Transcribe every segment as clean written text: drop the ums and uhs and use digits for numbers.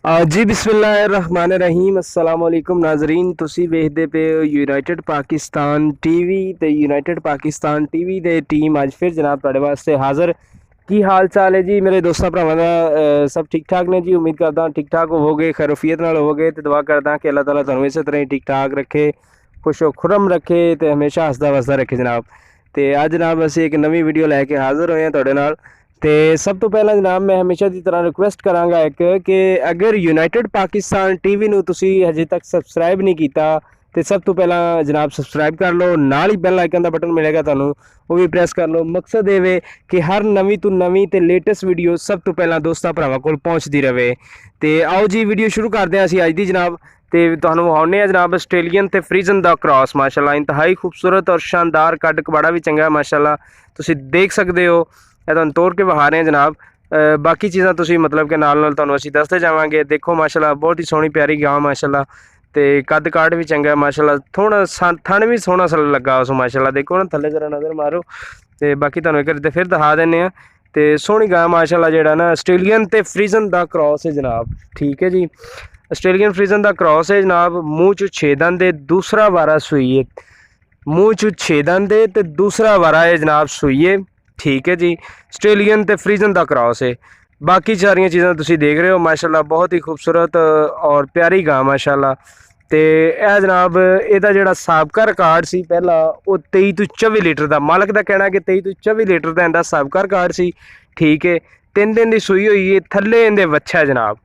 जी बिस्मिल्लाहिर्रहमानिर्रहीम अस्सलाम वालेकुम नाजरीन ਤੁਸੀਂ ਵੇਖਦੇ ਪਏ ਹੋ ਯੂਨਾਈਟਿਡ ਪਾਕਿਸਤਾਨ ਟੀਵੀ ਤੇ ਯੂਨਾਈਟਿਡ ਪਾਕਿਸਤਾਨ ਟੀਵੀ ਦੇ ਟੀਮ ਅੱਜ ਫਿਰ ਜਨਾਬ ਤੁਹਾਡੇ ਵਾਸਤੇ ਹਾਜ਼ਰ। ਕੀ ਹਾਲ ਚਾਲ ਹੈ ਜੀ ਮੇਰੇ ਦੋਸਤਾਂ ਭਰਾਵਾਂ ਦਾ? ਸਭ ਠੀਕ ਠਾਕ ਨੇ ਜੀ? ਉਮੀਦ ਕਰਦਾ ਠੀਕ ਠਾਕ ਹੋਵੋਗੇ, ਖੈਰੋਫੀਅਤ ਨਾਲ ਹੋਵੋਗੇ ਤੇ ਦੁਆ ਕਰਦਾ ਕਿ ਅੱਲਾਹ ਤਾਲਾ ਤੁਹਾਨੂੰ ਇਸੇ ਤਰ੍ਹਾਂ ਹੀ ਠੀਕ ਠਾਕ ਰੱਖੇ, ਖੁਸ਼ੋ ਖੁਰਮ ਰੱਖੇ ਤੇ ਹਮੇਸ਼ਾ ਹੱਸਦਾ ਵਸਦਾ ਰੱਖੇ ਜਨਾਬ। ਤੇ ਅੱਜ ਜਨਾਬ ਅਸੀਂ ਇੱਕ ਨਵੀਂ ਵੀਡੀਓ ਲੈ ਕੇ ਹਾਜ਼ਰ ਹੋਏ ਹਾਂ ਤੁਹਾਡੇ ਨਾਲ। तो सब तो पहला जनाब मैं हमेशा की तरह रिक्वेस्ट करांगा एक कि अगर यूनाइटेड पाकिस्तान टीवी नूं तुसी हजे तक सबसक्राइब नहीं किया तो सब तो पहला जनाब सबसक्राइब कर लो, नाल ही बैल आइकन का बटन मिलेगा तुहानूं वो भी प्रेस कर लो। मकसद ये कि हर नवीं तो नवीं ते लेटेस्ट वीडियो सब तो पहला दोस्तां भरावां कोल पहुँचती रहे। तो आओ जी वीडियो शुरू करते हैं असीं अज दी जनाब। तो तुहानूं विखाउने आ जनाब आस्ट्रेलियन ते फ्रीजन दा क्रॉस, माशाअल्लाह इंतहाई खूबसूरत और शानदार, कद कबाड़ा भी चंगा माशाअल्लाह तुसीं देख सकते हो। ਇਹ ਤੁਹਾਨੂੰ ਤੋੜ ਕੇ ਵਿਖਾ ਰਹੇ ਹਾਂ ਜਨਾਬ। ਬਾਕੀ ਚੀਜ਼ਾਂ ਤੁਸੀਂ ਮਤਲਬ ਕਿ ਨਾਲ ਨਾਲ ਤੁਹਾਨੂੰ ਅਸੀਂ ਦੱਸਦੇ ਜਾਵਾਂਗੇ। ਦੇਖੋ ਮਾਸ਼ਾਅੱਲਾ ਬਹੁਤ ਹੀ ਸੋਹਣੀ ਪਿਆਰੀ ਗਾਂ ਮਾਸ਼ਾਅੱਲਾ, ਤੇ ਕੱਦ ਕਾਠ ਵੀ ਚੰਗਾ ਮਾਸ਼ਾਅੱਲਾ, ਥੋੜਾ ਥਣ ਵੀ ਸੋਹਣਾ ਲੱਗਾ ਉਸ ਮਾਸ਼ਾਅੱਲਾ। ਦੇਖੋ ਨਾ ਥੱਲੇ ਜਰਾ ਨਜ਼ਰ ਮਾਰੋ ਤੇ ਬਾਕੀ ਤੁਹਾਨੂੰ ਇੱਕ ਵਾਰ ਫਿਰ ਦਿਖਾ ਦਿੰਦੇ ਆ। ਤੇ ਸੋਹਣੀ ਗਾਂ ਮਾਸ਼ਾਅੱਲਾ, ਜਿਹੜਾ ਨਾ ਆਸਟ੍ਰੇਲੀਅਨ ਤੇ ਫਰੀਜ਼ਨ ਦਾ ਕ੍ਰਾਸ ਹੈ ਜਨਾਬ। ਠੀਕ ਹੈ ਜੀ, ਆਸਟ੍ਰੇਲੀਅਨ ਫਰੀਜ਼ਨ ਦਾ ਕ੍ਰਾਸ ਹੈ ਜਨਾਬ। ਮੂੰਹ 'ਚ 6 ਦੰਦ ਦੇ, ਦੂਸਰਾ ਵਾਰਾ ਸੂਈ ਹੈ। ਮੂੰਹ 'ਚ 6 ਦੰਦ ਦੇ ਤੇ ਦੂਸਰਾ ਵਾਰਾ ਹੈ ਜਨਾਬ ਸੂਈ है। ठीक है जी, ਆਸਟ੍ਰੇਲੀਅਨ ਤੇ ਫਰੀਜ਼ਨ ਦਾ ਕ੍ਰਾਸ है। बाकी सारिया चीज़ां तुसीं देख रहे हो माशाअल्लाह, बहुत ही खूबसूरत और प्यारी गां माशाअल्लाह। तो यह जनाब ਇਹਦਾ ਜਿਹੜਾ ਸਾਬਕਾ ਰਿਕਾਰਡ ਸੀ ਪਹਿਲਾ ਉਹ 23 ਤੋਂ 24 ਲੀਟਰ ਦਾ, ਮਾਲਕ ਦਾ ਕਹਿਣਾ ਕਿ 23 ਤੋਂ 24 ਲੀਟਰ ਦਾ ਇਹਦਾ ਸਾਬਕਾ ਰਿਕਾਰਡ ਸੀ। ਠੀਕ है, 3 दिन ਦੀ ਸੂਈ ਹੋਈ है। ਥੱਲੇ ਇਹਦੇ ਵੱਛਾ ਜਨਾਬ,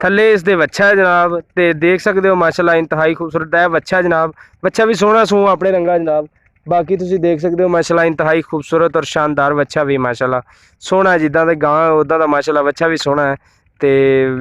थले इसके वच्छा है जनाब। तो देख सकते हो माशाअल्लाह इंतहाई खूबसूरत है वच्छा जनाब। वच्छा भी सोहना सूह अपने रंगा जनाब। बाकी तुसीं देख सकते हो माशाअल्लाह इंतहाई खूबसूरत और शानदार वच्छा भी माशाअल्लाह सोहना, जिद्दां दा गां उद्दां दा माशाअल्लाह वच्छा भी सोहना है। तो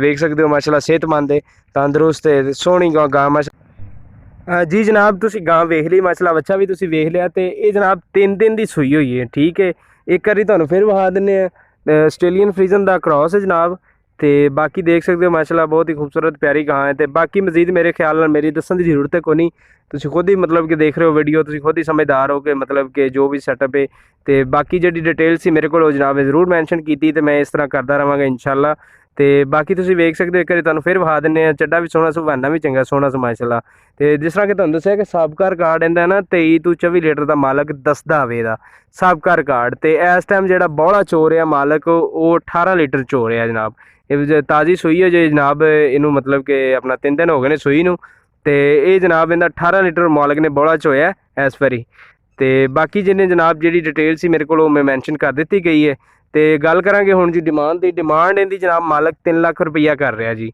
देख सकते हो माशाअल्लाह सेहतमंद तंदुरुस्त सोहनी गां माशा जी जनाब। तुसीं गां वेख ली माशाअल्लाह, वच्छा भी तुसीं वेख लिया। तो ये जनाब 3 दिन की सूई हुई है। ठीक है, एक बारी तुहानूं फिर विखा दिंदे आ। आस्ट्रेलियन फ्रीजन का क्रॉस है जनाब। तो बाकी देख सकते हो माशाअल्लाह बहुत ही खूबसूरत प्यारी गां है। तो बाकी मजीद मेरे ख्याल नाल मेरी दस्सण की जरूरत है कोई नहीं, तुसीं खुद ही मतलब कि देख रहे हो वीडियो, तुसीं खुद ही समझदार हो कि मतलब कि जो भी सैटअप है। तो बाकी जी डिटेल सी मेरे को जनाब जरूर मैंशन की, तो मैं इस तरह करता रहांगा इंशाअल्लाह। तो बाकी तुसीं वेख सकते हो, एक बार तुहानूं फिर विखा दिंदे आ। चड्डा भी सोहना, सुभाना भी चंगा सोहना माशाअल्लाह। तो जिस तरह कि तुहानूं दस्सिया कि साबका रिकार्ड इहदा ना 23 ਤੋਂ 24 लीटर का मालक दसदा वे दा साबका रिकार्ड। तो इस टाइम जिहड़ा बौला चो रहा मालक वो 18 लीटर चो रहा जनाब। ये ताज़ी सूई है जो जनाब, इनू मतलब कि अपना 3 दिन हो गए ने सूई नूं। तो ये जनाब इनका 18 लीटर मालक ने बौला चोया इस बारी। तो बाकी जिन्हें जनाब जी डिटेल सी मेरे को मैं मैंशन कर दी गई है। तो गल करांगे हुण जी डिमांड की। डिमांड इहदी जनाब मालक 3 लाख रुपया कर रहा जी।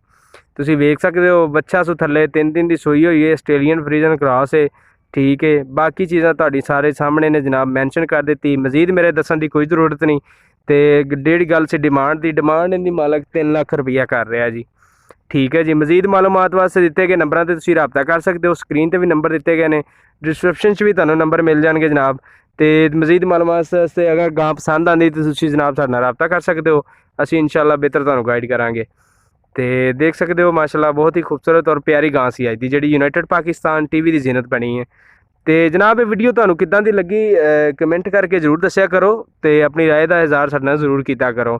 तुसीं वेख सकते हो बच्चा सू थल्ले 3 दिन की सूई हुई है, आस्ट्रेलियन फ्रीजन क्रॉस है। ठीक है, बाकी चीज़ां तुहाडी सारे सामने ने जनाब मैंशन कर दी, मजीद मेरे दस्सण की कोई जरूरत नहीं। तो डेढ़ गल से डिमांड की, डिमांड इनकी मालक 3 लाख रुपया कर रहा जी। ठीक है जी, मजीद मालूमात वास्ते दिते गए नंबरों से तुसीं रब्ता कर सकते हो। स्क्रीन पर भी नंबर दिते गए हैं, डिस्क्रिप्शन भी तुहानूं नंबर मिल जाएंगे जनाब। तो मजीद मालूमात वास्ते अगर गां पसंद आती तो तुसीं जनाब साडे नाल रब्ता कर सकते हो, असीं इंशाअल्लाह बेहतर तुहानूं गाइड करांगे। तो देख सकते हो माशाअल्लाह बहुत ही खूबसूरत और प्यारी गां सी अज दी जिहड़ी यूनाइटेड पाकिस्तान टीवी की जीनत बनी है। तो जनाब ये वीडियो तुहानूं किदां दी लगी कमेंट करके जरूर दस्सिया करो। तो अपनी राय का इज़हार साडे नाल जरूर किया करो।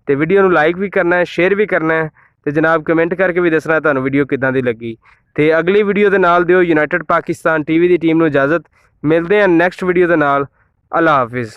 तो वीडियो नूं लाइक भी करना है, शेयर भी करना है। तो जनाब कमेंट करके भी दसना तुहानूं वीडियो किदां दी लगी। तो अगली वीडियो के नाल दिओ यूनाइटेड पाकिस्तान टीवी की टीम नूं इजाज़त। मिलते हैं नैक्सट वीडियो के नाल। अल्लाह हाफिज़।